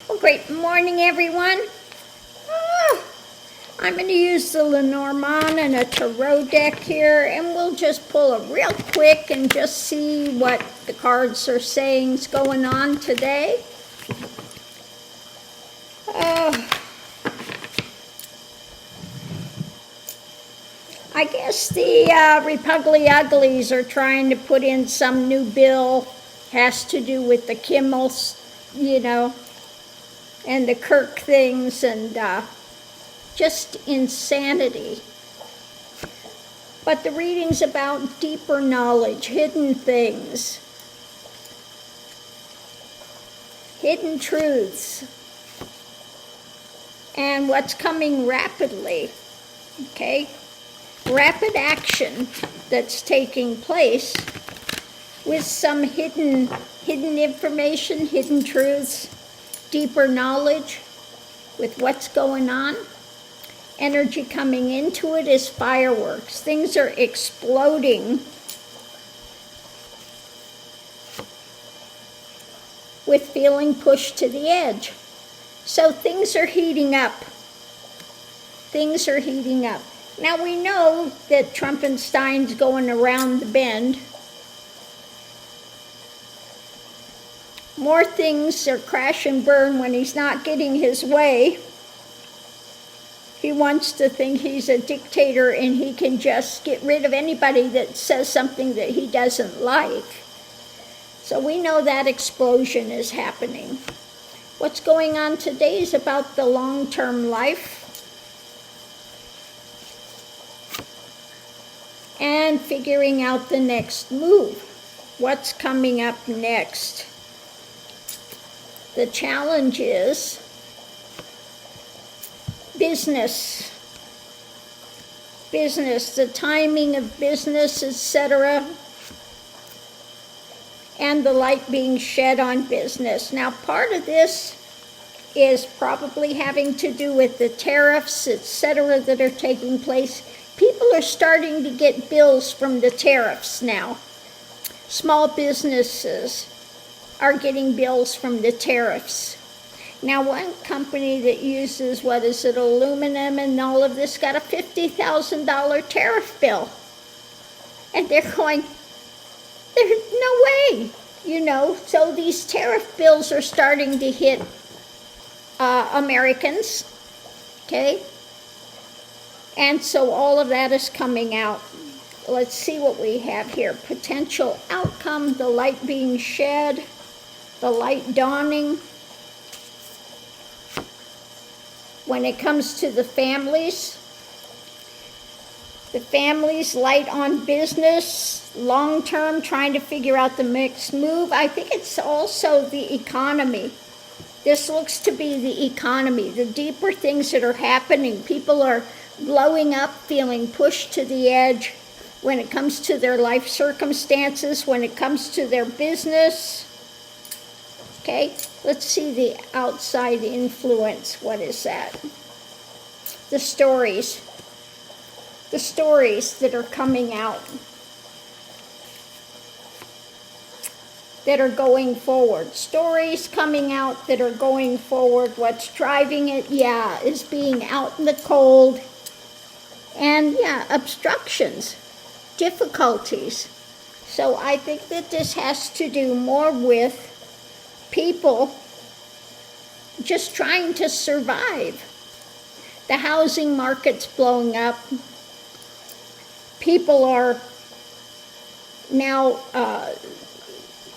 Well, great morning, everyone. I'm going to use the Lenormand and a tarot deck here, and we'll just pull it real quick and just see what the cards are saying is going on today. I guess the Repugly Uglies are trying to put in some new bill, has to do with the Kimmels, and the Kirk things, and just insanity. But the reading's about deeper knowledge, hidden things, hidden truths, and what's coming rapidly, okay? Rapid action that's taking place with some hidden information, hidden truths, deeper knowledge with what's going on. Energy coming into it is fireworks. Things are exploding with feeling pushed to the edge. So things are heating up. Things are heating up. Now we know that Trumpenstein's going around the bend. More things are crash and burn when he's not getting his way. He wants to think he's a dictator and he can just get rid of anybody that says something that he doesn't like. So we know that explosion is happening. What's going on today is about the long-term life and figuring out the next move. What's coming up next? The challenge is business, the timing of business, etc., and the light being shed on business. Now, part of this is probably having to do with the tariffs, etc., that are taking place. People are starting to get bills from the tariffs now. Small businesses are getting bills from the tariffs. Now, one company that uses, aluminum and all of this, got a $50,000 tariff bill. And they're going, there's no way, So these tariff bills are starting to hit Americans, okay? And so all of that is coming out. Let's see what we have here. Potential outcome, the light being shed, the light dawning. When it comes to the families light on business, long-term, trying to figure out the next move. I think it's also the economy. This looks to be the economy, the deeper things that are happening. People are blowing up, feeling pushed to the edge when it comes to their life circumstances, when it comes to their business. Okay, let's see the outside influence. What is that? The stories that are coming out, that are going forward. Stories coming out that are going forward. What's driving it, is being out in the cold. And, obstructions, difficulties. So I think that this has to do more with people just trying to survive. The housing market's blowing up. People are now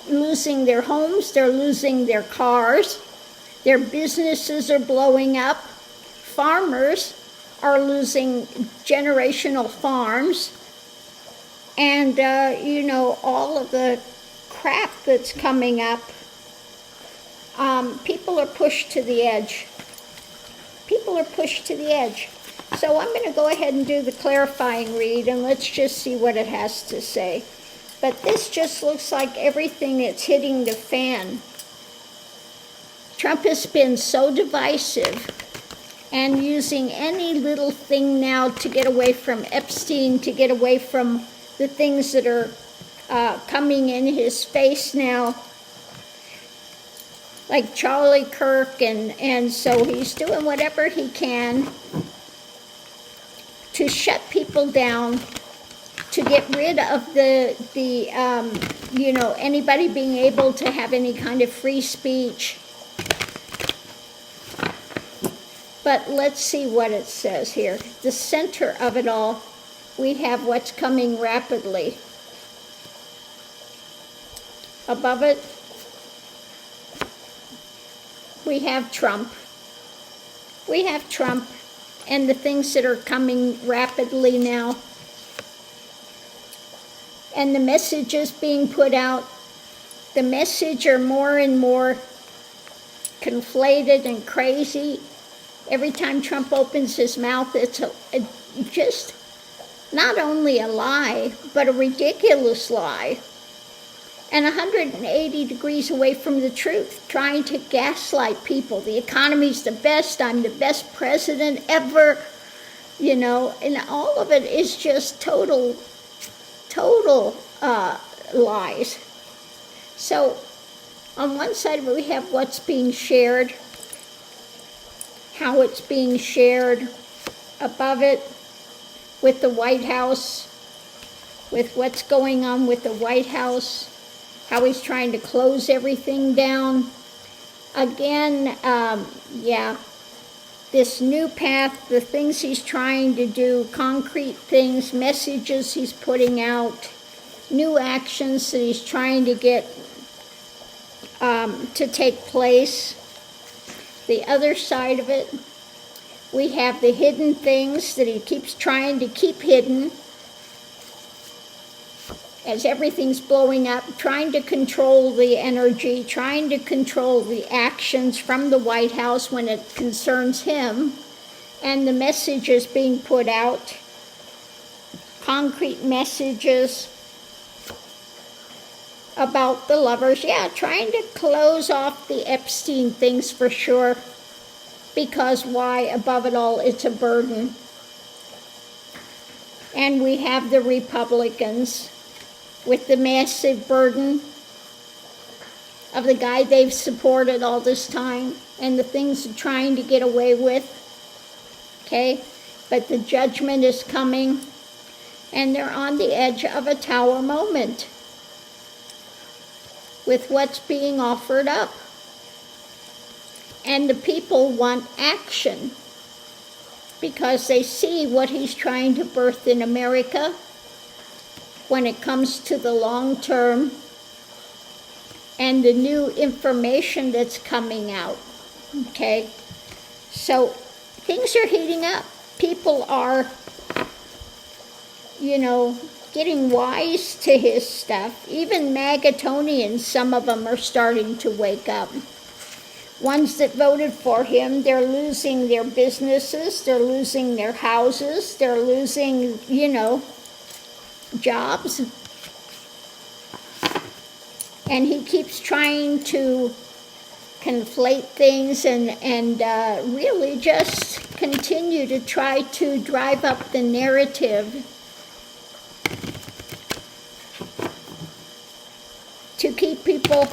losing their homes, they're losing their cars, their businesses are blowing up. Farmers are losing generational farms, and all of the crap that's coming up. People are pushed to the edge. So I'm going to go ahead and do the clarifying read, and let's just see what it has to say. But this just looks like everything that's hitting the fan. Trump has been so divisive and using any little thing now to get away from Epstein, to get away from the things that are coming in his face now. like Charlie Kirk, and so he's doing whatever he can to shut people down, to get rid of anybody being able to have any kind of free speech. But let's see what it says here. The center of it all, we have what's coming rapidly. Above it, we have Trump. We have Trump and the things that are coming rapidly now. And the messages being put out, the message are more and more conflated and crazy. Every time Trump opens his mouth, it's just not only a lie, but a ridiculous lie. And 180 degrees away from the truth, trying to gaslight people. The economy's the best, I'm the best president ever, and all of it is just total lies. So on one side we have what's being shared, how it's being shared. Above it, with the White House, with what's going on with the White House, how he's trying to close everything down. Again, this new path, the things he's trying to do, concrete things, messages he's putting out, new actions that he's trying to get to take place. The other side of it, we have the hidden things that he keeps trying to keep hidden as everything's blowing up, trying to control the energy, trying to control the actions from the White House when it concerns him, and the messages being put out, concrete messages about the lovers. Yeah, trying to close off the Epstein things for sure, because why? Above it all, it's a burden. And we have the Republicans with the massive burden of the guy they've supported all this time and the things they're trying to get away with. Okay? But the judgment is coming, and they're on the edge of a tower moment with what's being offered up. And the people want action because they see what he's trying to birth in America when it comes to the long term and the new information that's coming out. Okay? So things are heating up. People are, getting wise to his stuff. Even Magatonians, some of them are starting to wake up. Ones that voted for him, they're losing their businesses, they're losing their houses, they're losing, jobs. And he keeps trying to conflate things and really just continue to try to drive up the narrative to keep people,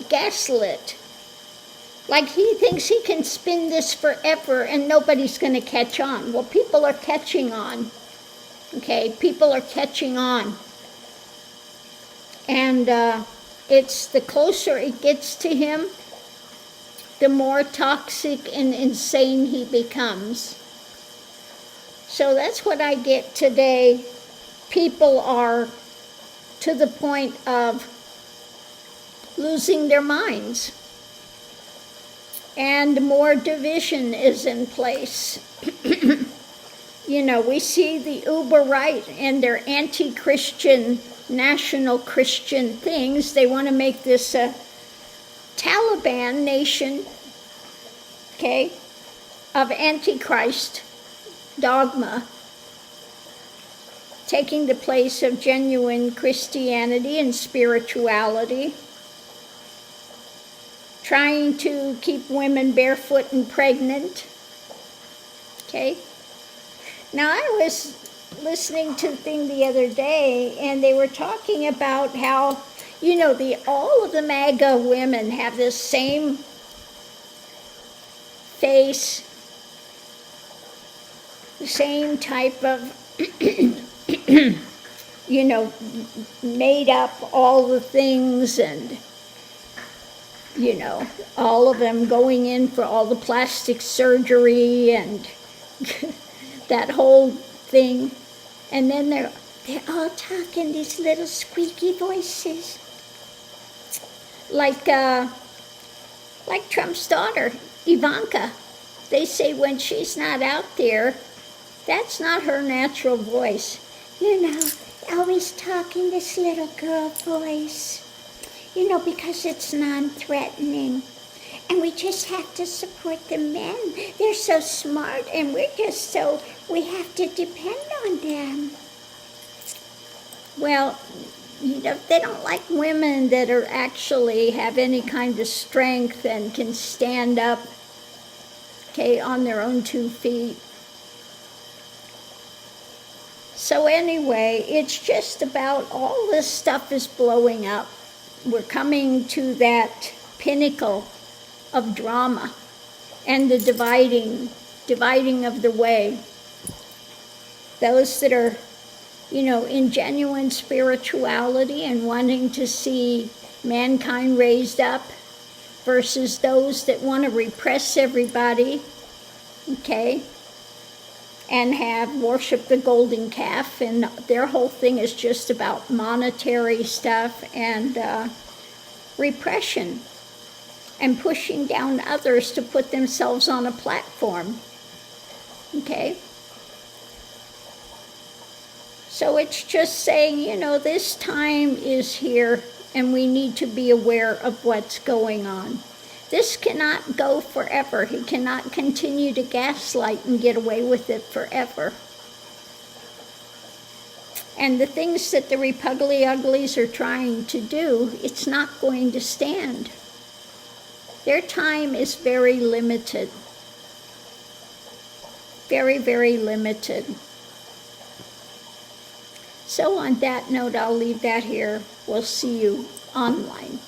gaslit. Like he thinks he can spin this forever and nobody's going to catch on. Well, people are catching on. Okay, people are catching on. And it's the closer it gets to him, the more toxic and insane he becomes. So that's what I get today. People are to the point of losing their minds. And more division is in place. We see the uber right and their anti-Christian, national Christian things. They want to make this a Taliban nation, okay, of Antichrist dogma, taking the place of genuine Christianity and spirituality, trying to keep women barefoot and pregnant, okay? Now, I was listening to a thing the other day, and they were talking about how, You know, all of the MAGA women have this same face, the same type of, you know, made up all the things, and, you know, all of them going in for all the plastic surgery and that whole thing. And then they're all talking these little squeaky voices. Like Trump's daughter, Ivanka. They say when she's not out there, that's not her natural voice. You know, always talking this little girl voice. You know, because it's non-threatening. And we just have to support the men. They're so smart, and we have to depend on them. Well, you know, they don't like women that are actually have any kind of strength and can stand up, okay, on their own 2 feet. So anyway, it's just about all this stuff is blowing up. We're coming to that pinnacle of drama and the dividing of the way. Those that are, you know, in genuine spirituality and wanting to see mankind raised up versus those that want to repress everybody, okay, and have worshiped the golden calf, and their whole thing is just about monetary stuff and repression and pushing down others to put themselves on a platform, okay? So it's just saying, you know, this time is here and we need to be aware of what's going on. This cannot go forever. He cannot continue to gaslight and get away with it forever. And the things that the Repugly Uglies are trying to do, it's not going to stand. Their time is very limited. Very, very limited. So on that note, I'll leave that here. We'll see you online.